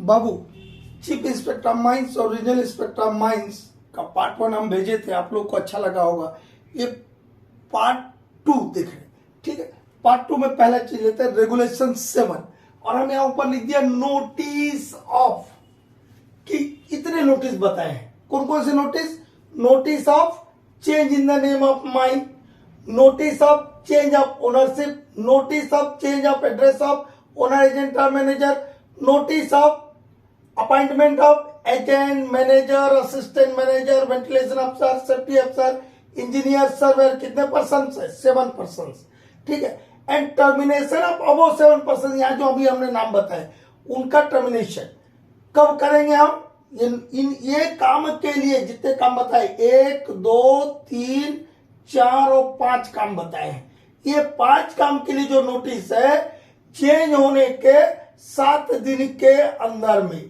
Babu, chief inspector of mines और regional inspector of mines का part 1 हम भेजे थे, आप लोग को अच्छा लगा होगा। ये पार्ट 2 देख रहे हैं, ठीक है। पार्ट 2 में पहला चीज लेते हैं रेगुलेशन 7, और हम यहां ऊपर लिख दिया नोटिस ऑफ, कि इतने नोटिस बताए हैं। कौन कौन से notice? Notice of change in the name of mine, notice of change of ownership, notice of change of address of owner agent और manager, notice of appointment of agent manager assistant manager ventilation अफसर safety अफसर engineer surveyor. कितने person है? 7 person, ठीक है। And termination of above 7 person, यहां जो अभी हमने नाम बताए उनका टर्मिनेशन कब करेंगे हम? ये काम के लिए जितने काम बताए 1 2 3 4 और 5 काम बताए हैं, ये 5 काम के लिए जो नोटिस है चेंज होने के 7 दिन के अंदर में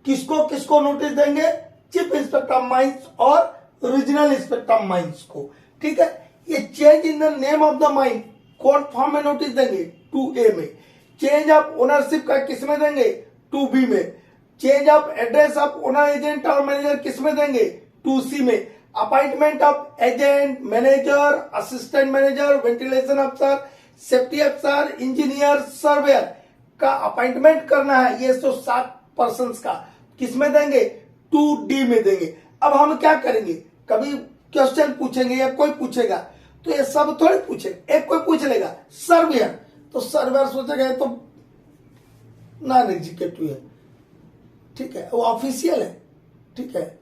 किसको किसको नोटिस देंगे? चीफ इंस्पेक्टर ऑफ माइंस और रीजनल इंस्पेक्टर ऑफ माइंस को, ठीक है। ये change in the name of the mine कौन फॉर्म में नोटिस देंगे? 2A में। चेंज ऑफ ओनरशिप का किस में देंगे? 2B में। Change of address of owner agent और मैनेजर किस में देंगे? 2C में। Appointment of agent manager assistant manager ventilation अफसर सेफ्टी अफसर इंजीनियर सर्वेयर का अपॉइंटमेंट करना है, ये तो 7 पर्सन का किस में देंगे? 2D में देंगे। अब हम क्या करेंगे? कभी क्वेश्चन पूछेंगे या कोई पूछेगा तो ये सब थोड़ी पूछेगा, एक कोई पूछ लेगा सर्वेयर, तो सर्वेयर सोचेगा तो नॉन एग्जीक्यूटिव है, ठीक है, वो ऑफिशियल है, ठीक है।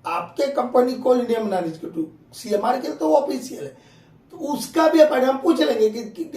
आपके कंपनी को इंडिया में नॉन एग्जीक्यूटिव CMR के तो वो ऑफिशियल है, तो उसका भी अपॉइंटमेंट हम पूछ लेंगे कि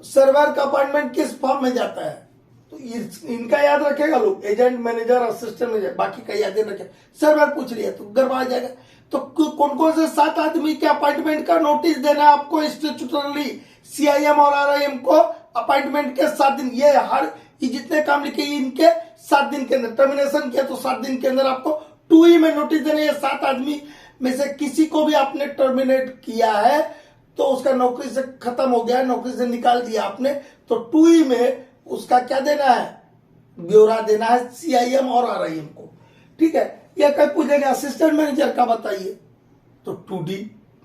सर्वेयर का अपॉइंटमेंट किस फॉर्म में जाता है, तो इनका याद रखेगा लोग, एजेंट मैनेजर असिस्टेंट मैनेजर, बाकी का याद रखे। सर्वेयर पूछ लिया तो गड़बड़ा जाएगा। तो कौन कौन से 7 आदमी के अपॉइंटमेंट का नोटिस देना है आपको? स्टैट्यूटरी CIM और RIM को अपॉइंटमेंट के 7 दिन, ये जितने काम लिखे इनके 7 दिन के अंदर, टर्मिनेशन किया तो 7 दिन के अंदर आपको 2E में नोटिस देना है। 7 आदमी में से किसी को भी आपने टर्मिनेट किया है तो उसका नौकरी से खत्म हो गया, नौकरी से निकाल दिया आपने, तो 2E में उसका क्या देना है? ब्यौरा देना है CIM और RIM को, ठीक है। या कहीं पूछेगा असिस्टेंट मैनेजर का बताइए, तो 2D,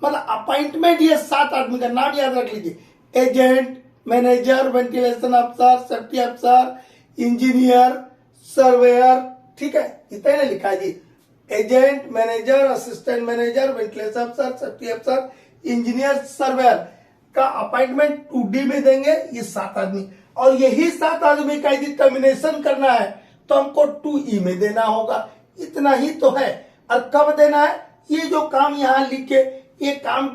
मतलब अपॉइंटमेंट ये 7 आदमी का नाम याद रख लीजिए, एजेंट मैनेजर वेंटिलेशन अफसर सेफ्टी अफसर इंजीनियर सर्वेयर, ठीक है, इतना लिखा जी, agent manager assistant manager ventilation अफसर सेफ्टी अफसर इंजीनियर सर्वेयर का अपॉइंटमेंट 2D में देंगे ये 7 आदमी, और यही 7 आदमी का यदि टर्मिनेशन करना है तो हमको 2E में देना होगा। इतना ही तो है। और कब देना है? ये जो काम यहां लिखे ये काम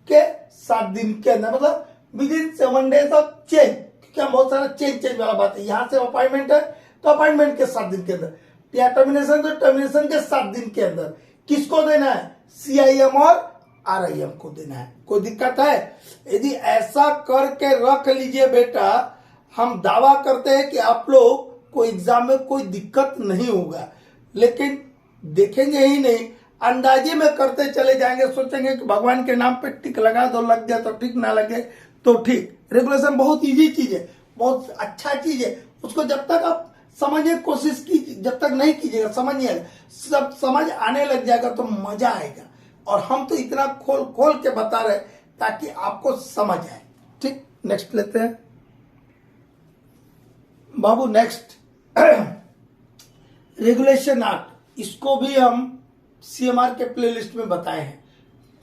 के 7 दिन के अंदर, मतलब with in 7 days of change, क्या बहुत सारा चेंज वाला बात है। यहां से अपॉइंटमेंट है तो अपॉइंटमेंट के 7 दिन के अंदर, या टर्मिनेशन तो टर्मिनेशन के 7 दिन के अंदर किसको देना है? CIM और RIM को देना है। कोई दिक्कत है? यदि ऐसा करके रख लीजिए बेटा, हम दावा करते हैं कि आप लोग को एग्जाम में कोई दिक्कत नहीं होगा, लेकिन देखेंगे ही नहीं, अंदाजे में करते चले जाएंगे, सोचेंगे कि भगवान के नाम पे टिक लगा दो, लग गया तो ठीक, ना लगे तो ठीक। रेगुलेशन बहुत इजी चीज है, बहुत अच्छा चीज है, उसको जब तक आप समझने की कोशिश कीजिए, जब तक नहीं कीजिएगा समझ नहीं आएगा, सब समझ आने लग जाएगा तो मजा आएगा। और हम तो इतना खोल खोल के बता रहे ताकि आपको समझ आए, ठीक। नेक्स्ट लेते हैं बाबू, नेक्स्ट रेगुलेशन 8, इसको भी हम CMR के प्लेलिस्ट में बताए हैं।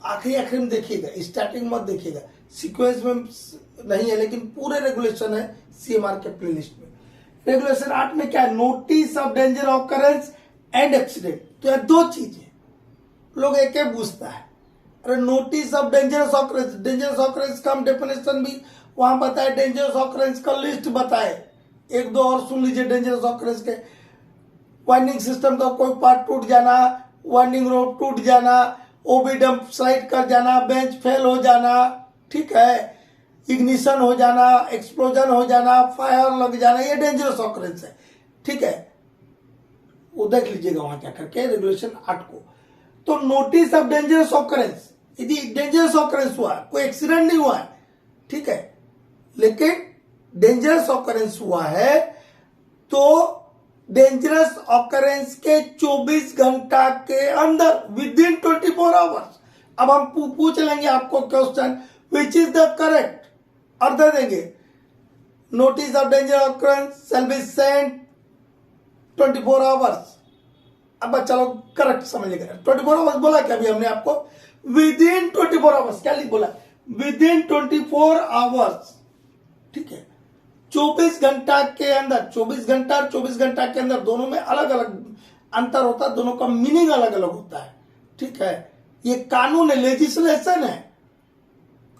आखिरी में देखिएगा, स्टार्टिंग मत देखिएगा, सीक्वेंस में नहीं है, लेकिन पूरे रेगुलेशन है CMR के प्लेलिस्ट में। रेगुलेशन 8 में क्या है? Notice of danger occurrence and accident. तो यह 2 चीजें लोग एक पूछता है, अरे notice of dangerous occurrence, dangerous occurrence का हम डेफिनेशन भी वहां बताए, डेंजरस ऑकरेंस का लिस्ट बताए, 1-2 और सुन लीजिए। डेंजरस ऑकरेंस के वार्निंग सिस्टम का कोई पार्ट टूट जाना, वार्निंग रोड टूट जाना, ओबी डंप स्लाइड कर जाना, बेंच फेल हो जाना, ठीक है, इग्निशन हो जाना, एक्सप्लोजन हो जाना, फायर लग जाना, ये डेंजरस ऑकरेंस है, ठीक है। वो देख लीजिएगा वहां क्या करके रेगुलेशन 8 को। तो नोटिस ऑफ डेंजरस ऑकरेंस, यदि डेंजरस ऑकरेंस हुआ, कोई एक्सीडेंट नहीं हुआ है, ठीक है, लेकिन डेंजरस ऑकरेंस हुआ है तो डेंजरस ऑकरेंस के 24 घंटा के अंदर, विद इन 24 आवर्स। अब हम पूछ लेंगे आपको question, which is the correct, अर्थ देंगे। Notice of danger occurrence shall be sent 24 hours. अब चलो करेक्ट समझ लेगा। 24 आवर्स बोला क्या अभी हमने आपको, विद इन 24 आवर्स, क्या लिख बोला, विद इन 24 आवर्स, ठीक है। 24 घंटा के अंदर, 24 घंटा और 24 घंटा के अंदर दोनों में अलग अलग अंतर होता है, दोनों का मीनिंग अलग अलग होता है, ठीक है। ये कानून है, लेजिस्लेशन है।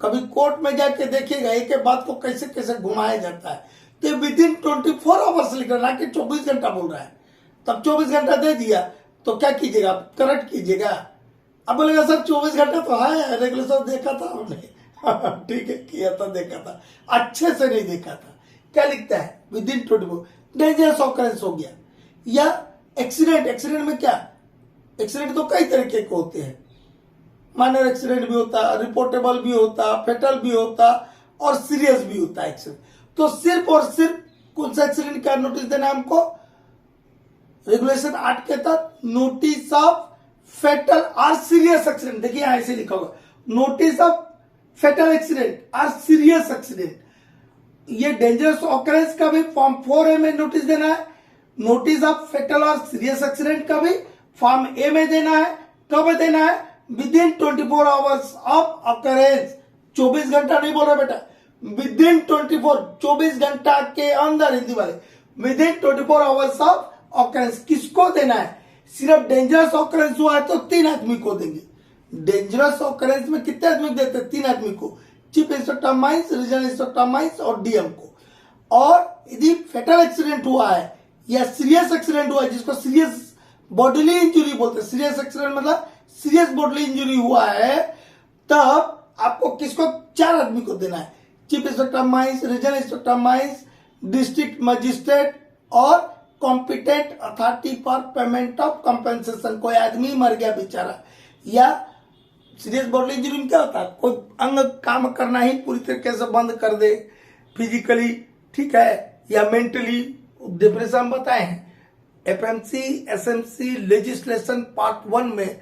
कभी कोर्ट में जाके देखिएगा एक एक बात को कैसे कैसे घुमाया जाता है। तो विद इन 24 आवर्स लिख रहा है, ना कि 24 घंटा बोल रहा है। तब 24 घंटा दे दिया तो क्या कीजिएगा, करेक्ट कीजिएगा। अब बोलेगा सर 24 घंटा तो है, रेगुलेशन देखा था हमने। ठीक है, किया था, देखा था, अच्छे से नहीं देखा था। क्या लिखता है, विद इन 24 डेंजरस ऑकरेंस हो गया। या एक्सीडेंट, एक्सीडेंट में क्या, एक्सीडेंट तो कई तरीके के होते हैं। माइनर एक्सीडेंट भी होता, रिपोर्टेबल भी होता, फेटल भी होता और सीरियस भी होता है एक्सीडेंट। तो सिर्फ और सिर्फ कौन सा एक्सीडेंट का नोटिस देना है हमको, रेगुलेशन 8 के तहत नोटिस ऑफ फेटल और सीरियस एक्सीडेंट। देखिए यहां ऐसे लिखा होगा, नोटिस ऑफ फेटल एक्सीडेंट और सीरियस एक्सीडेंट। ये डेंजरस ऑकरेंस का भी फॉर्म 4A में नोटिस देना है, नोटिस ऑफ फेटल और सीरियस एक्सीडेंट का भी फॉर्म A में देना है। कब देना है, with in 24 hours of occurrence. 24 घंटा नहीं बोल रहा बेटा, विद इन 24 घंटा के अंदर, हिंदी वाले, with in 24 hours of occurrence. किसको देना है, सिर्फ डेंजरस ऑकरेंस हुआ है तो 3 आदमी को देंगे। डेंजरस ऑकरेंस में कितने आदमी देते हैं, 3 आदमी को, chief inspector mines, regional inspector mines और डीएम को। और यदि फेटल एक्सीडेंट हुआ है या सीरियस एक्सीडेंट हुआ है, जिसको सीरियस बॉडीली इंजुरी बोलते हैं, सीरियस एक्सीडेंट मतलब सीरियस बॉडीली इंजुरी हुआ है, तब आपको किसको, 4 आदमी को देना है, chief inspector mines, regional inspector mines, district magistrate और competent authority for payment of compensation. कोई आदमी मर गया बेचारा, या सीरियस बॉडी इंजरी में क्या होता है, कोई अंग काम करना ही पूरी तरीके से बंद कर दे, फिजिकली, ठीक है, या मेंटली, डिप्रेशन बताए हैं। एफएमसी एसएमसी लेजिस्लेशन पार्ट 1 में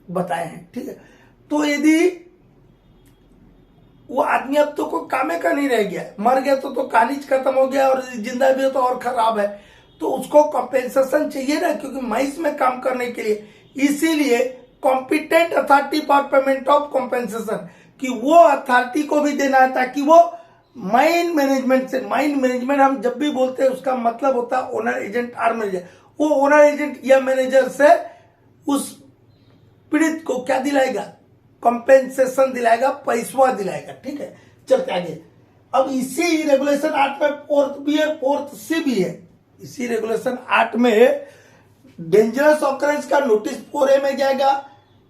बताए हैं, ठीक है। तो यदि वो आदमी अब तो कोई कामे का नहीं रह गया, मर गया तो कहानी खत्म हो गया, और जिंदा भी हो तो और खराब है, तो उसको कॉम्पेंसेशन चाहिए ना, क्योंकि माइंस में काम करने के लिए। इसीलिए competent authority for payment of compensation, कि वो अथॉरिटी को भी देना है, ताकि वो माइन मैनेजमेंट से, माइन मैनेजमेंट हम जब भी बोलते हैं उसका मतलब होता है ओनर एजेंट और मैनेजर। वो ओनर एजेंट या मैनेजर से उस पीड़ित को क्या दिलाएगा, कंपेंसेशन दिलाएगा, पैसा दिलाएगा, ठीक है। चलते आगे। अब इसी रेगुलेशन 8 में 4th भी है, 4th C भी है। इसी रेगुलेशन 8 में डेंजरस ऑकरेंस का नोटिस 4A में जाएगा,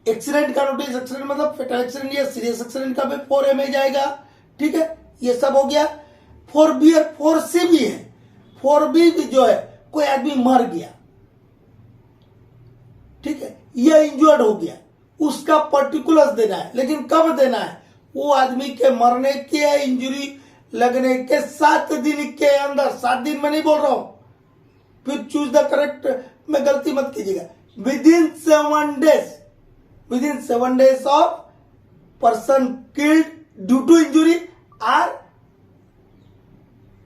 एक्सीडेंट का नोटिस, एक्सीडेंट मतलब फेटल एक्सीडेंट या सीरियस एक्सीडेंट का भी 4A में जाएगा, ठीक है। ये सब हो गया। 4B और 4C भी है। 4B भी जो है, कोई आदमी मर गया, ठीक है, या इंजर्ड हो गया, उसका पर्टिकुलर्स देना है, लेकिन कब देना है, वो आदमी के मरने के, इंजरी लगने के 7 दिन के अंदर। 7 दिन में नहीं बोल रहा हूं, फिर चूज द करेक्ट में गलती मत कीजिएगा। Within 7 days, within 7 days of person killed due to injury, or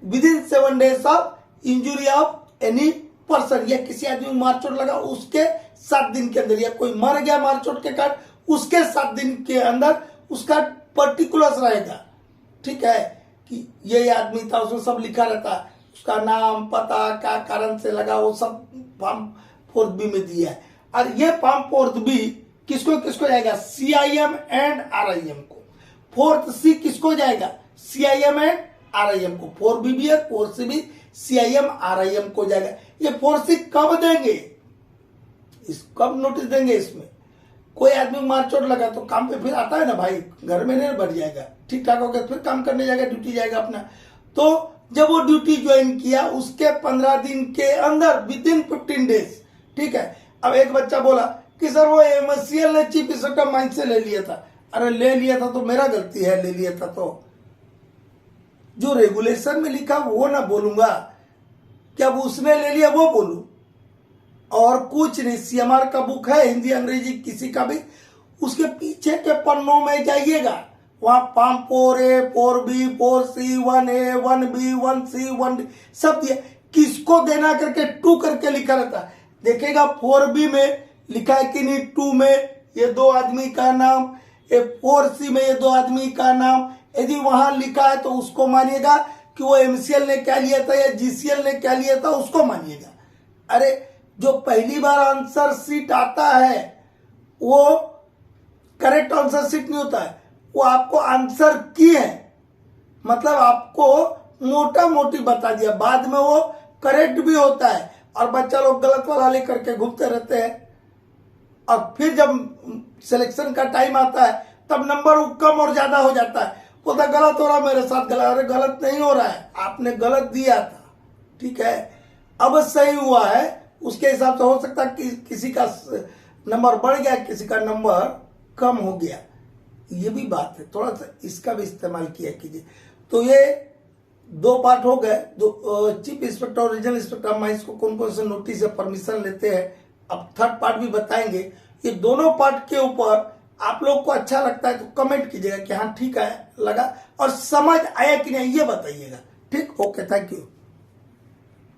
within 7 days of injury of any person, या किसी आदमी को मार चोट लगा उसके 7 दिन के अंदर, या कोई मर गया मार चोट के कारण उसके 7 दिन के अंदर उसका पर्टिकुलर्स रहेगा, ठीक है, कि ये आदमी था, उसमें सब लिखा रहता है, उसका नाम, पता, क्या कारण से लगा, वो सब फॉर्म 4B में दिया है। और ये फॉर्म 4B किसको किसको जाएगा, CIM एंड RIM को। 4th C किसको जाएगा, CIM एंड RIM को। 4B भी है, 4C भी CIM RIM को जाएगा। ये 4C कब देंगे, कब नोटिस देंगे, इसमें कोई आदमी मार चोट लगा तो काम पे फिर आता है ना भाई, घर में नहीं बढ़ जाएगा, ठीक ठाक हो गया, फिर काम करने जाएगा, ड्यूटी जाएगा अपना। तो जब वो ड्यूटी ज्वाइन किया उसके 15 दिन के अंदर, विद इन 15 डेज, ठीक है। अब एक बच्चा बोला कि सर वो MSCL ने चीफ इंस्पेक्टर माइंस से ले लिया था। अरे ले लिया था तो मेरा गलती है, ले लिया था तो जो रेगुलेशन में लिखा वो ना बोलूंगा, कि अब उसने ले लिया वो बोलूं, और कुछ नहीं। सीएमआर का बुक है, हिंदी अंग्रेजी किसी का भी, उसके पीछे के पन्नों में जाइएगा, वहां palm 4A 4B 4C 1A 1B 1C 1D सब दिया, किसको देना करके 2 करके लिखा रहता है। देखेगा 4B में लिखा है कि नहीं, 2 में ये 2 आदमी का नाम, 4C में ये 2 आदमी का नाम, यदि वहां लिखा है तो उसको मानिएगा कि वो MCL ने क्या लिया था या GCL ने क्या लिया था उसको मानिएगा। अरे जो पहली बार आंसर सीट आता है वो करेक्ट आंसर सीट नहीं होता है, वो आपको आंसर की है, मतलब आपको मोटा मोटी बता दिया, बाद में वो करेक्ट भी होता है और बच्चा लोग गलत वाला लेकर के घूमते रहते हैं। और फिर जब सिलेक्शन का टाइम आता है तब नंबर कम और ज्यादा हो जाता है, बोलता गलत हो रहा मेरे साथ, गलत। अरे गलत नहीं हो रहा है, आपने गलत दिया था, ठीक है, अब सही हुआ है, उसके हिसाब से हो सकता है कि किसी का नंबर बढ़ गया, किसी का नंबर कम हो गया, ये भी बात है, थोड़ा सा इसका भी इस्तेमाल किया कीजिए। तो ये 2 पार्ट हो गए, चीफ इंस्पेक्टर और रीजनल इंस्पेक्टर माइंस को कौन कौन से नोटिस या परमिशन लेते हैं, अब 3rd पार्ट भी बताएंगे। ये दोनों पार्ट के ऊपर आप लोग को अच्छा लगता है तो कमेंट कीजिएगा कि हाँ ठीक है लगा, और समझ आया कि नहीं ये बताइएगा। ठीक, ओके, थैंक यू।